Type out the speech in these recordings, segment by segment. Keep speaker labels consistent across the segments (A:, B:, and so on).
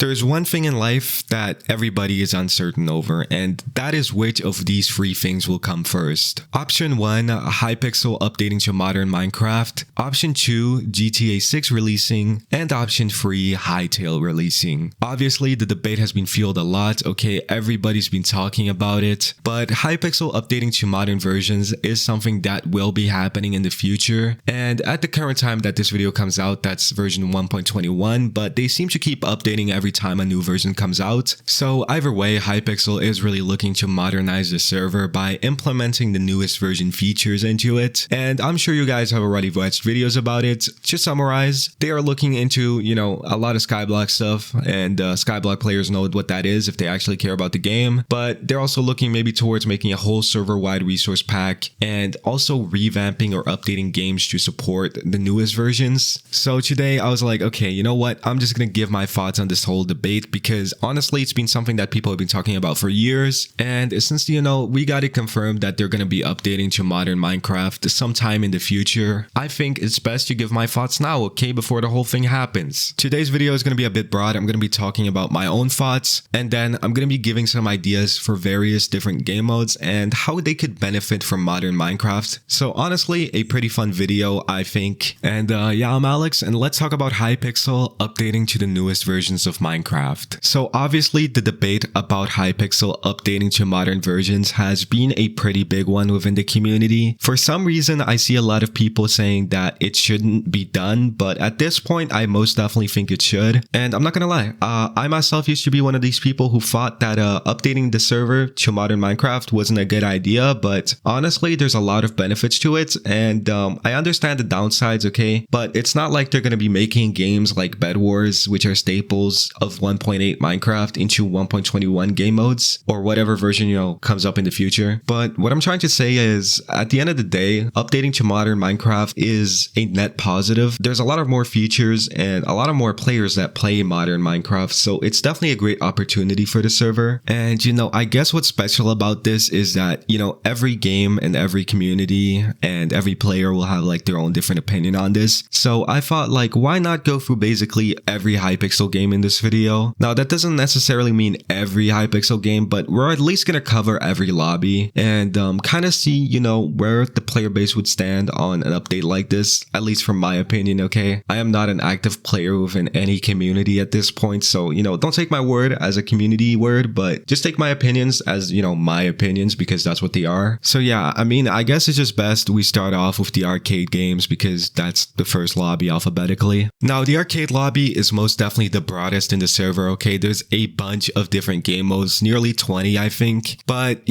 A: There's one thing in life that everybody is uncertain over, and that is which of these three things will come first. Option 1, Hypixel updating to modern Minecraft. Option 2, GTA 6 releasing. And option 3, Hytale releasing. Obviously, the debate has been fueled a lot, okay, everybody's been talking about it, but Hypixel updating to modern versions is something that will be happening in the future, and at the current time that this video comes out, that's version 1.21, but they seem to keep updating every time a new version comes out. So either way, Hypixel is really looking to modernize the server by implementing the newest version features into it, and I'm sure you guys have already watched videos about it. To summarize, they are looking into, a lot of Skyblock stuff, and Skyblock players know what that is if they actually care about the game, but they're also looking maybe towards making a whole server-wide resource pack and also revamping or updating games to support the newest versions. So today I was like, okay, you know what, I'm just gonna give my thoughts on this whole debate because honestly it's been something that people have been talking about for years, and since we got it confirmed that they're gonna be updating to modern Minecraft sometime in the future, I think it's best to give my thoughts now, okay, before the whole thing happens. Today's video is gonna be a bit broad. I'm gonna be talking about my own thoughts, and then I'm gonna be giving some ideas for various different game modes and how they could benefit from modern Minecraft. So honestly, a pretty fun video, I think. And yeah, I'm Alex, and let's talk about Hypixel updating to the newest versions of Minecraft. So obviously the debate about Hypixel updating to modern versions has been a pretty big one within the community. For some reason, I see a lot of people saying that it shouldn't be done, but at this point, I most definitely think it should. And I'm not gonna lie, I myself used to be one of these people who thought that updating the server to modern Minecraft wasn't a good idea, but honestly, there's a lot of benefits to it, and I understand the downsides, okay, but it's not like they're gonna be making games like Bed Wars, which are staples of 1.8 Minecraft, into 1.21 game modes, or whatever version, comes up in the future. But what I'm trying to say is, at the end of the day, updating to modern Minecraft is a net positive. There's a lot of more features and a lot of more players that play modern Minecraft, so it's definitely a great opportunity for the server. And I guess what's special about this is that, every game and every community and every player will have like their own different opinion on this. So I thought, like, why not go through basically every Hypixel game in this video? Now that doesn't necessarily mean every Hypixel game, but we're at least gonna cover every lobby and kind of see, where the player base would stand on an update like this, at least from my opinion, okay? I am not an active player within any community at this point, so, don't take my word as a community word, but just take my opinions as, my opinions, because that's what they are. So yeah, I guess it's just best we start off with the arcade games because that's the first lobby alphabetically. Now, the arcade lobby is most definitely the broadest in the server, okay? There's a bunch of different game modes, nearly 20, I think. But,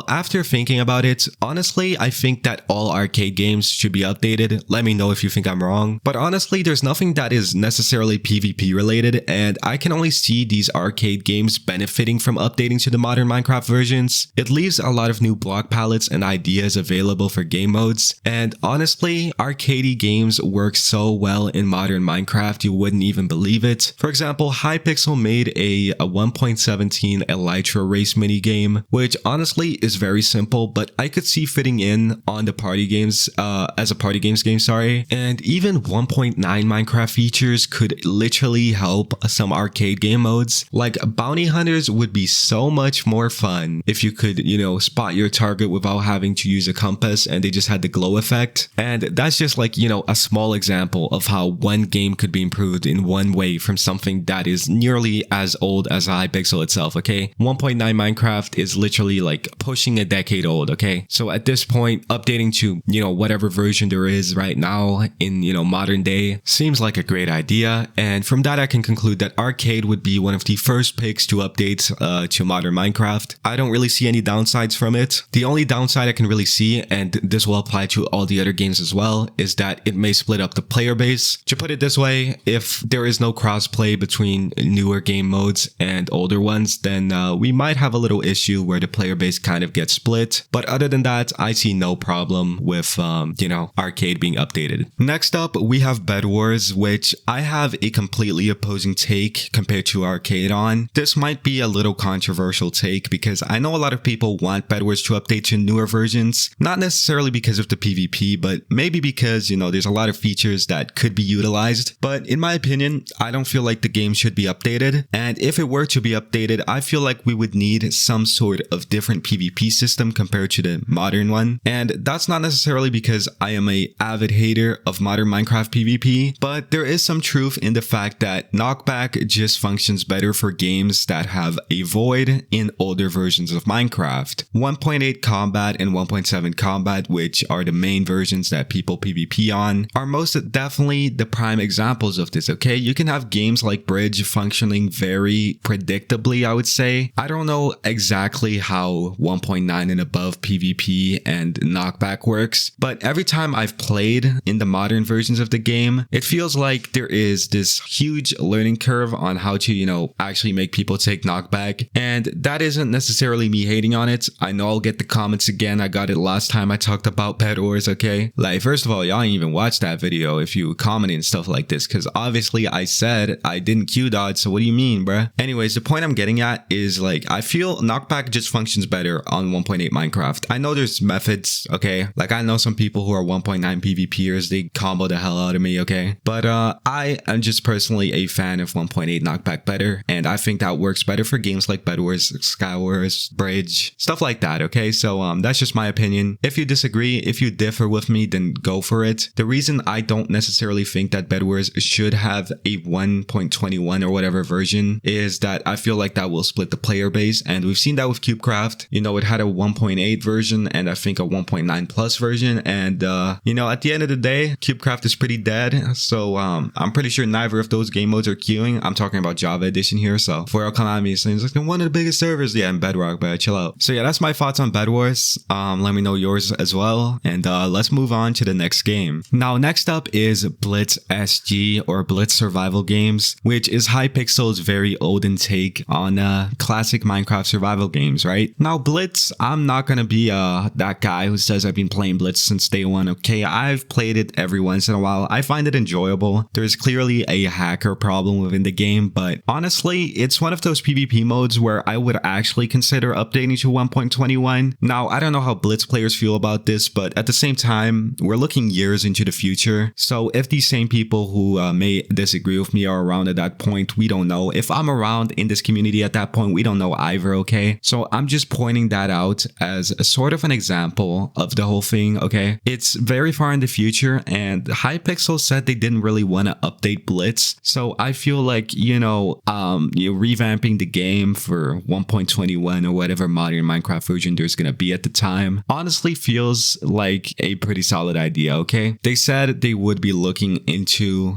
A: after thinking about it, honestly, I think that all arcade games should be updated. Let me know if you think I'm wrong. But honestly, there's nothing that is necessarily PvP related, and I can only see these arcade games benefiting from updating to the modern Minecraft versions. It leaves a lot of new block palettes and ideas available for game modes, and honestly, arcadey games work so well in modern Minecraft you wouldn't even believe it. For example, Hypixel made a 1.17 Elytra race minigame, which honestly is very simple, but I could see fitting in on the party games, as a party games game, sorry. And even 1.9 Minecraft features could literally help some arcade game modes. Like bounty hunters would be so much more fun if you could, spot your target without having to use a compass and they just had the glow effect. And that's just like, a small example of how one game could be improved in one way from something that is nearly as old as Hypixel itself, okay? 1.9 Minecraft is literally like pushing a decade old, okay? So at this point, updating to, whatever version there is right now in, modern day seems like a great idea. And from that, I can conclude that arcade would be one of the first picks to update to modern Minecraft. I don't really see any downsides from it. The only downside I can really see, and this will apply to all the other games as well, is that it may split up the player base. To put it this way, if there is no crossplay between newer game modes and older ones, then we might have a little issue where the player base kind of gets split. But other than that, I see no problem with, arcade being updated. Next up, we have Bed Wars, which I have a completely opposing take compared to arcade on. This might be a little controversial take because I know a lot of people want Bed Wars to update to newer versions, not necessarily because of the PvP, but maybe because, there's a lot of features that could be utilized. But in my opinion, I don't feel like the game should be updated. And if it were to be updated, I feel like we would need some sort of different PvP system compared to the modern one. And that's not necessarily because I am a avid hater of modern Minecraft PvP, but there is some truth in the fact that knockback just functions better for games that have a void in older versions of Minecraft. 1.8 combat and 1.7 combat, which are the main versions that people PvP on, are most definitely the prime examples of this, okay? You can have games like Bridge functioning very predictably, I would say. I don't know exactly how 1.9 and above PvP and knockback works, but every time I've played in the modern versions of the game, it feels like there is this huge learning curve on how to, actually make people take knockback. And that isn't necessarily me hating on it. I know I'll get the comments again. I got it last time I talked about Bed Wars, okay? Like, first of all, y'all ain't even watched that video if you comment and stuff like this, because obviously I said I didn't Q dodge, so what do you mean, bruh? Anyways, the point I'm getting at is, like, I feel knockback just functions better on 1.8 Minecraft. I know there's methods, okay? Like, I know some people who are 1.9 PvPers, they combo the hell out of me, okay? But I am just personally a fan of 1.8 knockback better, and I think that works better for games like Bed Wars, Sky Wars, Bridge, stuff like that, okay? So that's just my opinion. If you disagree, if you differ with me, then go for it. The reason I don't necessarily think that Bed Wars should have a 1.21 or whatever version is that I feel like that will split the player base, and we've seen that with CubeCraft. It had a 1.8 version and I think a 1.9 plus version, and at the end of the day, CubeCraft is pretty dead. So I'm pretty sure neither of those game modes are queuing. I'm talking about Java Edition here, so before y'all come at me saying it's like one of the biggest servers, yeah, in Bedrock, but chill out. So yeah, that's my thoughts on Bed Wars. Let me know yours as well, and let's move on to the next game. Now, next up is Blitz SG, or Blitz Survival Games, which is Hypixel's very olden take on classic Minecraft survival games, right? Now, Blitz, I'm not gonna be that guy who says I've been playing Blitz since day one, okay? I've played it every once in a while. I find it enjoyable. There's clearly a hacker problem within the game, but honestly, it's one of those PvP modes where I would actually consider updating to 1.21. Now, I don't know how Blitz players feel about this, but at the same time, we're looking years into the future. So if these same people who may disagree with me are around at that point, we don't know. If I'm around in this community at that point, we don't know either, okay? So I'm just pointing that out as a sort of an example of the whole thing, okay? It's very far in the future, and Hypixel said they didn't really want to update Blitz. So I feel like, you're revamping the game for 1.21 or whatever modern Minecraft version there's gonna be at the time, honestly feels like a pretty solid idea, okay? They said they would be looking into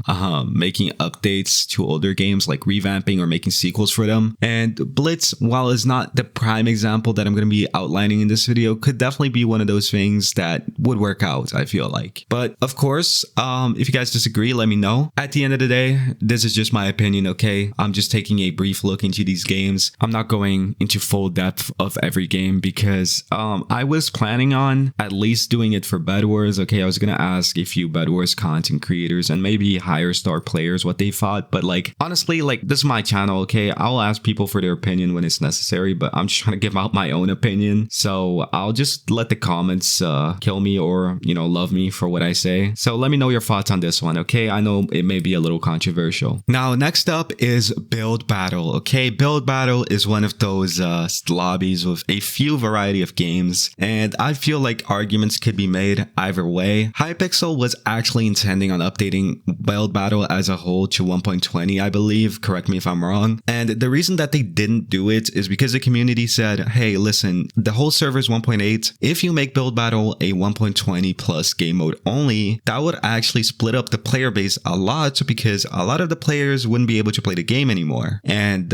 A: making updates to older games, like revamping or making sequels for them. And Blitz, while it's not the prime example that I'm going to be outlining in this video, could definitely be one of those things that would work out, I feel like. But of course, if you guys disagree, let me know. At the end of the day, this is just my opinion, okay? I'm just taking a brief look into these games. I'm not going into full depth of every game because I was planning on at least doing it for Bed Wars, okay? I was going to ask a few Bed Wars content creators and maybe higher star players what they thought, but like, honestly, like, this is my channel, okay? I'll ask people for their opinion when it's necessary, but I'm just trying to give out my own opinion. So I'll just let the comments kill me or, love me for what I say. So let me know your thoughts on this one, okay? I know it may be a little controversial. Now, next up is Build Battle, okay? Build Battle is one of those lobbies with a few variety of games, and I feel like arguments could be made either way. Hypixel was actually intending on updating Build Battle as a whole to 1.20, I believe. Correct me if I'm wrong. And the reason that they didn't do it is because the community said, hey, listen, the whole server is 1.8. If you make Build Battle a 1.20 plus game mode only, that would actually split up the player base a lot, because a lot of the players wouldn't be able to play the game anymore. And,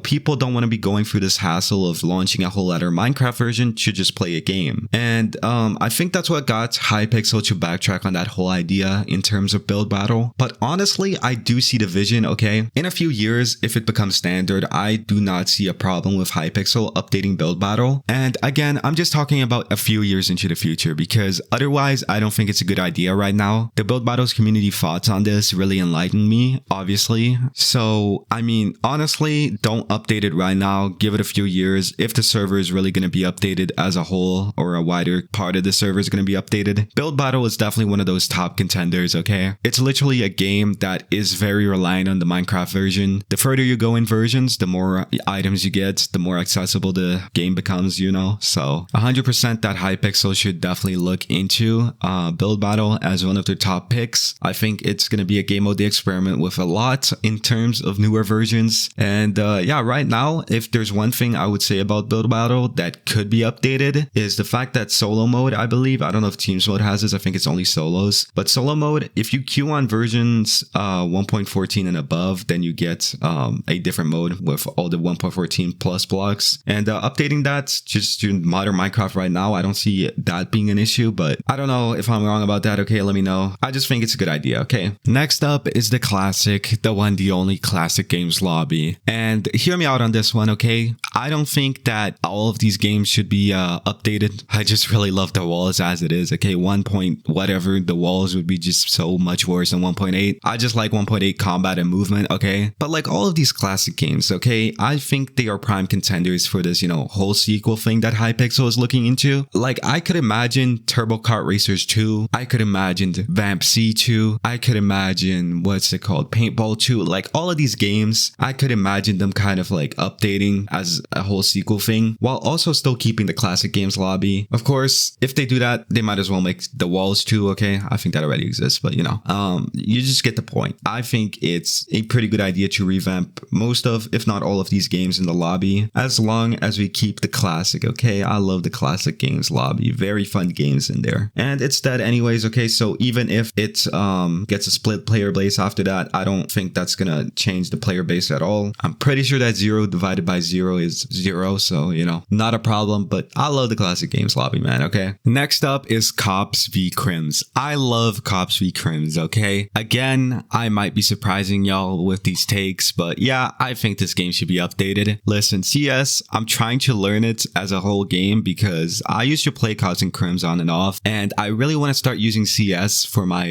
A: people don't want to be going through this hassle of launching a whole other Minecraft version to just play a game. And I think that's what got Hypixel to backtrack on that whole idea in terms of Build Battle. But honestly, I do see the vision, okay? In a few years, if it becomes standard, I do not see a problem with Hypixel updating Build Battle. And again, I'm just talking about a few years into the future, because otherwise, I don't think it's a good idea right now. The Build Battles community thoughts on this really enlightened me, obviously. So, I mean, honestly, don't update it right now. Give it a few years. If the server is really going to be updated as a whole, or a wider part of the server is going to be updated, Build Battle is definitely one of those top contenders, okay? It's literally a game that is very reliant on the Minecraft Minecraft version. The further you go in versions, the more items you get, the more accessible the game becomes, you know. So 100% that Hypixel should definitely look into Build Battle as one of their top picks. I think it's going to be a game mode they experiment with a lot in terms of newer versions. And yeah, right now, if there's one thing I would say about Build Battle that could be updated is the fact that solo mode, I believe, I don't know if teams mode has this, I think it's only solos, but solo mode, if you queue on versions 1.14 and above, then you get a different mode with all the 1.14 plus blocks. And updating that just to modern Minecraft right now, I don't see that being an issue, but I don't know if I'm wrong about that. Okay, let me know. I just think it's a good idea. Okay, next up is the classic, the one, the only Classic Games lobby. And hear me out on this one, okay? I don't think that all of these games should be updated. I just really love the walls as it is. Okay, 1 point whatever, the walls would be just so much worse than 1.8. I just like 1.8 combat and movement, okay? But like all of these classic games, okay, I think they are prime contenders for this, you know, whole sequel thing that Hypixel is looking into. Like, I could imagine Turbo Kart Racers 2. I could imagine Vamp C 2. I could imagine, what's it called, Paintball 2. Like, all of these games, I could imagine them kind of like updating as a whole sequel thing, while also still keeping the Classic Games lobby. Of course, if they do that, they might as well make the walls too, okay? I think that already exists, but you know, you just get the point. I think it's a pretty good idea to revamp most of, if not all of these games in the lobby, as long as we keep the classic, okay? I love the Classic Games lobby. Very fun games in there. And it's dead anyways, okay? So even if it gets a split player base after that, I don't think that's gonna change the player base at all. I'm pretty sure that 0 divided by 0 is 0, so you know, not a problem, but I love the Classic Games lobby, man, okay? Next up is Cops v Crims. I love Cops v Crims, okay? Again, I might be surprising y'all with these takes, but yeah, I think this game should be updated. Listen, CS, I'm trying to learn it as a whole game because I used to play Cops and Crims on and off, and I really want to start using CS for my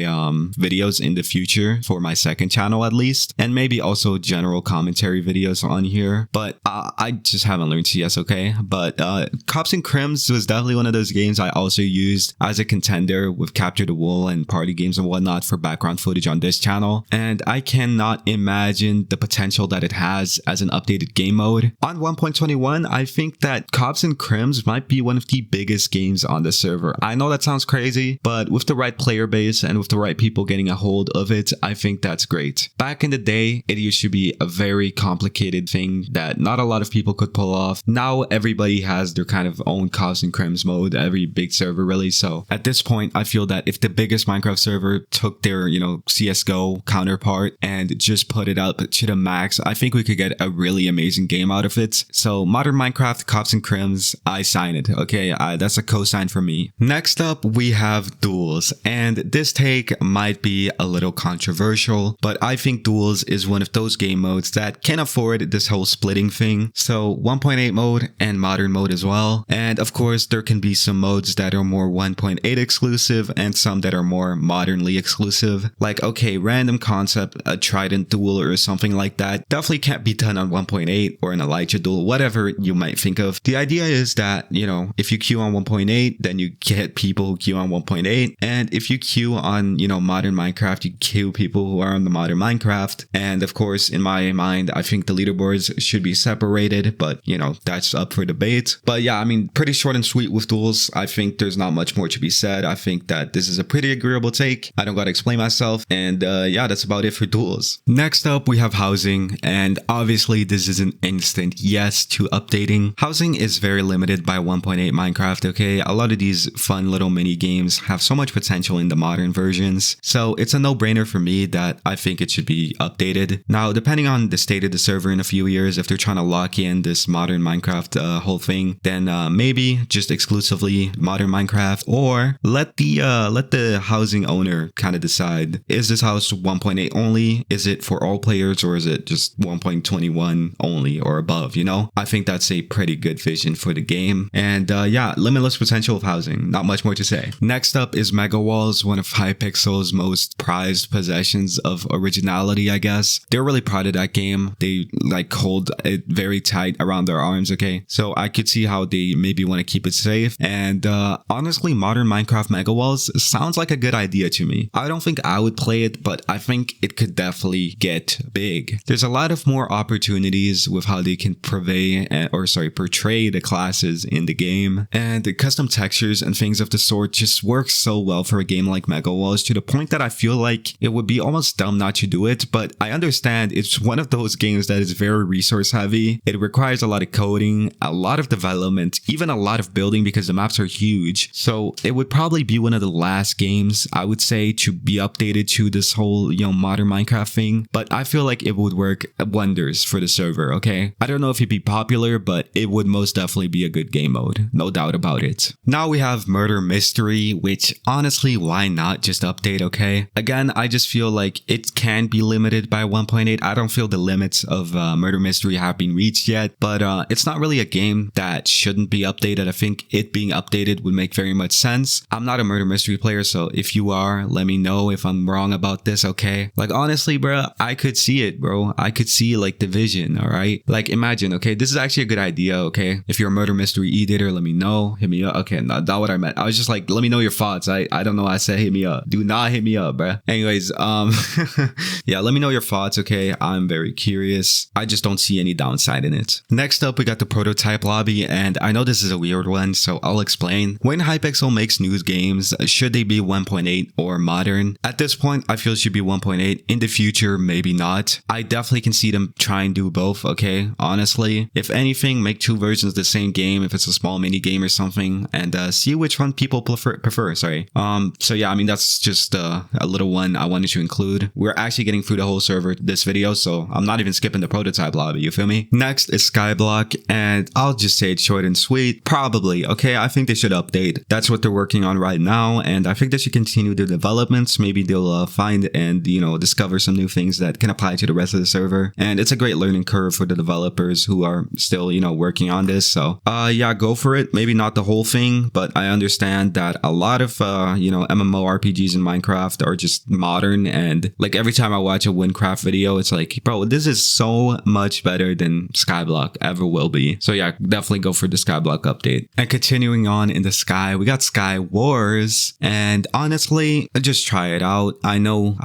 A: videos in the future, for my second channel at least, and maybe also general commentary videos on here, but I just haven't learned CS, okay? But Cops and Crims was definitely one of those games I also used as a contender with Capture the Wool and party games and whatnot for background footage on this channel, and I cannot imagine the potential that it has as an updated game mode. On 1.21, I think that Cops and Crims might be one of the biggest games on the server. I know that sounds crazy, but with the right player base and with the right people getting a hold of it, I think that's great. Back in the day, it used to be a very complicated thing that not a lot of people could pull off. Now everybody has their kind of own Cops and Crims mode, every big server really. So at this point, I feel that if the biggest Minecraft server took their, you know, CSGO counterpart and just put it up to the max, I think we could get a really amazing game out of it. So modern Minecraft, Cops and Crims, I sign it, okay? That's a cosign for me. Next up, we have Duels, and this take might be a little controversial, but I think Duels is one of those game modes that can afford this whole splitting thing. So 1.8 mode and modern mode as well. And of course, there can be some modes that are more 1.8 exclusive and some that are more modernly exclusive. Like, okay, random concept, a Trident duel or something like that definitely can't be done on 1.8 or an Elijah duel, whatever you might think of. The idea is that, you know, if you queue on 1.8, then you get people who queue on 1.8. And if you queue on, you know, modern Minecraft, you queue people who are on the modern Minecraft. And of course, in my mind, I think the leaderboards should be separated, but you know, that's up for debate. But yeah, I mean, pretty short and sweet with Duels. I think there's not much more to be said. I think that this is a pretty agreeable take. I don't gotta explain myself. And yeah, that's about it for Duels. Next up, we have Housing. And obviously, this is an instant yes to updating. Housing is very limited by 1.8 Minecraft, okay? A lot of these fun little mini games have so much potential in the modern versions. So it's a no-brainer for me that I think it should be updated. Now, depending on the state of the server in a few years, if they're trying to lock in this modern Minecraft whole thing, then maybe just exclusively modern Minecraft, or let the housing owner kind of decide, is this house 1.8 only? Is it for all players, or is it just 1.21 only or above, you know? I think that's a pretty good vision for the game. And yeah, limitless potential of Housing. Not much more to say. Next up is Mega Walls, one of Hypixel's most prized possessions of originality, I guess. They're really proud of that game. They like hold it very tight around their arms, okay? So I could see how they maybe want to keep it safe. And honestly, modern Minecraft Mega Walls sounds like a good idea to me. I don't think I would play it, but I think it could definitely get bit big. There's a lot of more opportunities with how they can portray the classes in the game, and the custom textures and things of the sort just work so well for a game like Mega Walls, to the point that I feel like it would be almost dumb not to do it. But I understand it's one of those games that is very resource heavy. It requires a lot of coding, a lot of development, even a lot of building because the maps are huge. So it would probably be one of the last games, I would say, to be updated to this whole, modern Minecraft thing. But I feel like it would work wonders for the server, okay? I don't know if it'd be popular, but it would most definitely be a good game mode. No doubt about it. Now we have Murder Mystery, which honestly, why not just update, okay? Again, I just feel like it can be limited by 1.8. I don't feel the limits of Murder Mystery have been reached yet, but it's not really a game that shouldn't be updated. I think it being updated would make very much sense. I'm not a Murder Mystery player, so if you are, let me know if I'm wrong about this, okay? Like, honestly, bro, I could see it, bro. I could see, like, the vision, all right? Like, imagine, okay, this is actually a good idea, okay? If you're a Murder Mystery editor, let me know. Hit me up. Okay, no, not what I meant. I was just like, let me know your thoughts. I don't know why I said hit me up. Do not hit me up, bro. Anyways, yeah, let me know your thoughts, okay? I'm very curious. I just don't see any downside in it. Next up, we got the prototype lobby, and I know this is a weird one, so I'll explain. When Hypixel makes new games, should they be 1.8 or modern? At this point, I feel it should be 1.8. In the future, maybe not. I definitely can see them try and do both, okay? Honestly, if anything, make two versions of the same game if it's a small mini game or something, and see which one people prefer. So yeah, I mean, that's just a little one I wanted to include. We're actually getting through the whole server this video, so I'm not even skipping the prototype lobby, you feel me? Next is Skyblock, and I'll just say it short and sweet. Probably, okay? I think they should update. That's what they're working on right now, and I think they should continue the developments. Maybe they'll find and, discover some new things that can apply to the rest of the server. And it's a great learning curve for the developers who are still, working on this. So, yeah, go for it. Maybe not the whole thing, but I understand that a lot of, MMORPGs in Minecraft are just modern. And like every time I watch a Winecraft video, it's like, bro, this is so much better than Skyblock ever will be. So yeah, definitely go for the Skyblock update. And continuing on in the sky, we got Sky Wars. And honestly, just try it out. I know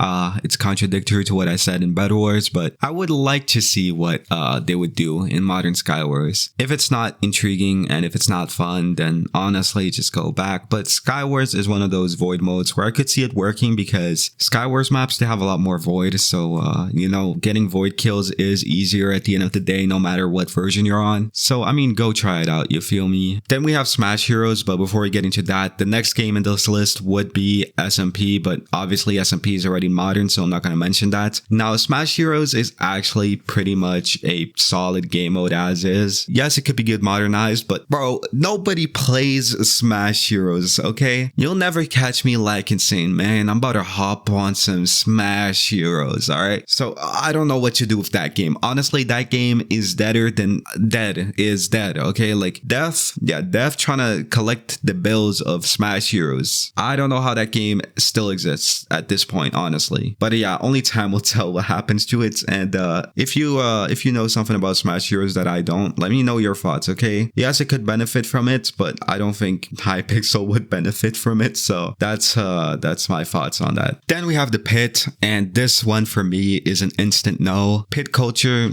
A: it's contradictory to what I said in Bed Wars, but I would like to see what they would do in modern Sky Wars. If it's not intriguing and if it's not fun, then honestly, just go back. But Sky Wars is one of those void modes where I could see it working because Sky Wars maps, they have a lot more void. So, getting void kills is easier at the end of the day, no matter what version you're on. So, I mean, go try it out. You feel me? Then we have Smash Heroes. But before we get into that, the next game in this list would be SMP, but obviously SMP is already modern, so I'm not going to mention that. Now, Smash Heroes is actually pretty much a solid game mode as is. Yes, it could be good modernized, but bro, nobody plays Smash Heroes, okay? You'll never catch me like and saying, man, I'm about to hop on some Smash Heroes, alright? So I don't know what to do with that game. Honestly, that game is deader than dead is dead, okay? Like Death trying to collect the bills of Smash Heroes. I don't know how that game still exists at this point, honestly. But yeah, only time will tell what happens to it. And if you know something about Smash Heroes that I don't, let me know your thoughts, okay? Yes, it could benefit from it, but I don't think Hypixel would benefit from it. So that's my thoughts on that. Then we have the Pit, and this one for me is an instant no. Pit culture,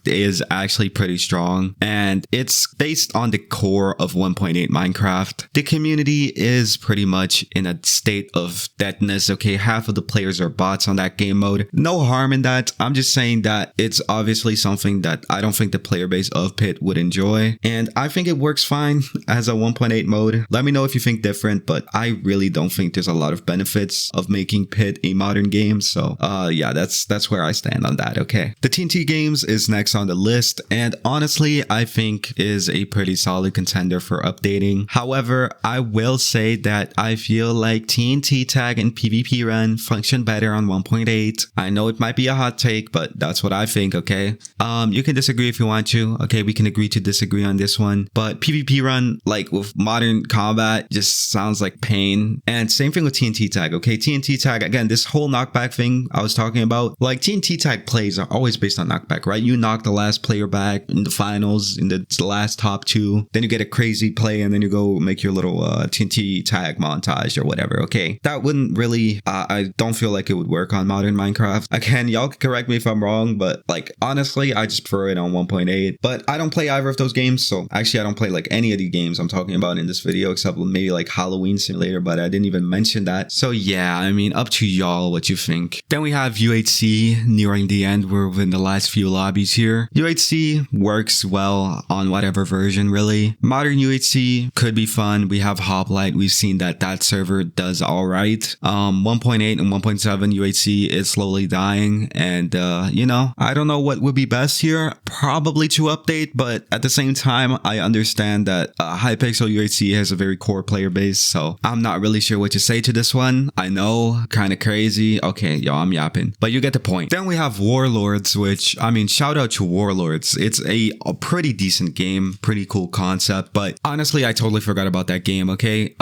A: is actually pretty strong, and it's based on the core of 1.8 Minecraft. The community is pretty much in a state of deadness, okay? Half of the players are bots on that game mode. No harm in that. I'm just saying that it's obviously something that I don't think the player base of Pit would enjoy, and I think it works fine as a 1.8 mode. Let me know if you think different, but I really don't think there's a lot of benefits of making Pit a modern game. So yeah, that's where I stand on that, okay? The TNT Games is next on the list, and honestly, I think is a pretty solid contender for updating. However, I will say that I feel like TNT Tag and PvP Run function better on 1.8. I know it might be a hot take, but that's what I think, okay? You can disagree if you want to, okay? We can agree to disagree on this one, but PvP Run, like with modern combat, just sounds like pain. And same thing with TNT Tag, okay? TNT Tag, again, this whole knockback thing I was talking about, like TNT Tag plays are always based on knockback, right? You knock the last player back in the finals, in the last top two, then you get a crazy play, and then you go make your little TNT Tag montage or whatever, okay? That wouldn't really, I don't feel like it would work on modern Minecraft. Again,
B: y'all can correct me if I'm wrong, but like honestly, I just prefer it on 1.8. But I don't play either of those games, so actually I don't play like any of the games I'm talking about in this video except maybe like Halloween Simulator, but I didn't even mention that. So yeah, I mean, up to y'all what you think. Then we have UHC nearing the end. We're within the last few lobbies here. UHC works well on whatever version really. Modern UHC could be fun. We have Hoplite. We've seen that server does all right. 1.8 and 1.7 UHC is slowly dying, and you know, I don't know what would be best here. Probably to update, but at the same time, I understand that Hypixel UHC has a very core player base, so I'm not really sure what to say to this one. I know, kind of crazy. Okay, yo, I'm yapping, but you get the point. Then we have Warlords, which, I mean, shout out to Warlords. It's a pretty decent game, pretty cool concept, but honestly, I totally forgot about that game, okay?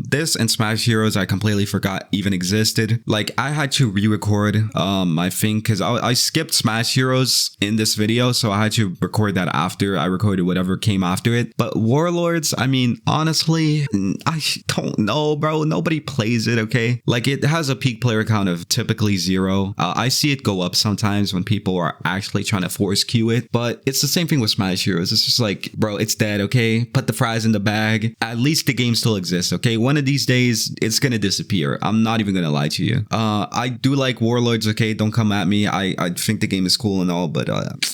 B: This and Smash Heroes, I completely forgot even existed. Like, I had to re-record, I think, because I skipped Smash Heroes in this video, so I had to record that after I recorded whatever came after it. But Warlords, I mean, honestly, I don't know, bro. Nobody plays it, okay? Like, it has a peak player count of typically 0. I see it go up sometimes when people are actually trying to force queue it, but it's the same thing with Smash Heroes. It's just like, bro, it's dead, okay? Put the fries in the bag. At least the game still exists, okay? One of these days, it's gonna disappear. I'm not even gonna lie to you. I do like Warlords, okay? Don't come at me. I think the game is cool and all, but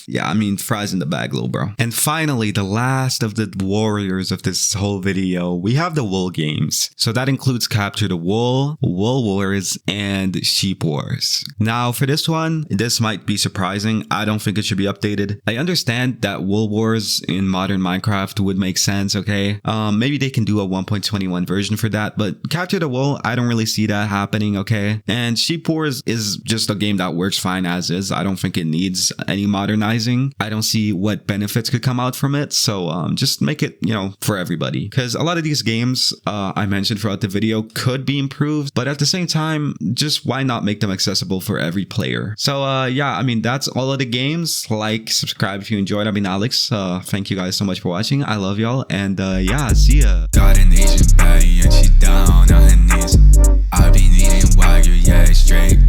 B: yeah, I mean, fries in the bag, little bro. And finally, the last of the warriors of this whole video, we have the wool games. So that includes Capture the Wool, Wool Wars, and Sheep Wars. Now, for this one, this might be surprising. I don't think it should be updated. I understand that Wool Wars in modern Minecraft would make sense, okay? Maybe they can do a 1.21 version for that, but Capture the Wool, I don't really see that happening, okay? And Sheep Wars is just a game that works fine as is. I don't think it needs any modernizing. I don't see what benefits could come out from it, so just make it, you know, for everybody. Because a lot of these games I mentioned throughout the video could be improved, but at the same time, just why not make them accessible for every player? So yeah, I mean, that's all of the games. Like, subscribe if you enjoyed. I've been Alex. Thank you guys so much for watching. I love y'all, and yeah, see ya.
A: Got an Asian baddie and she down on her knees. I been eating while you're straight.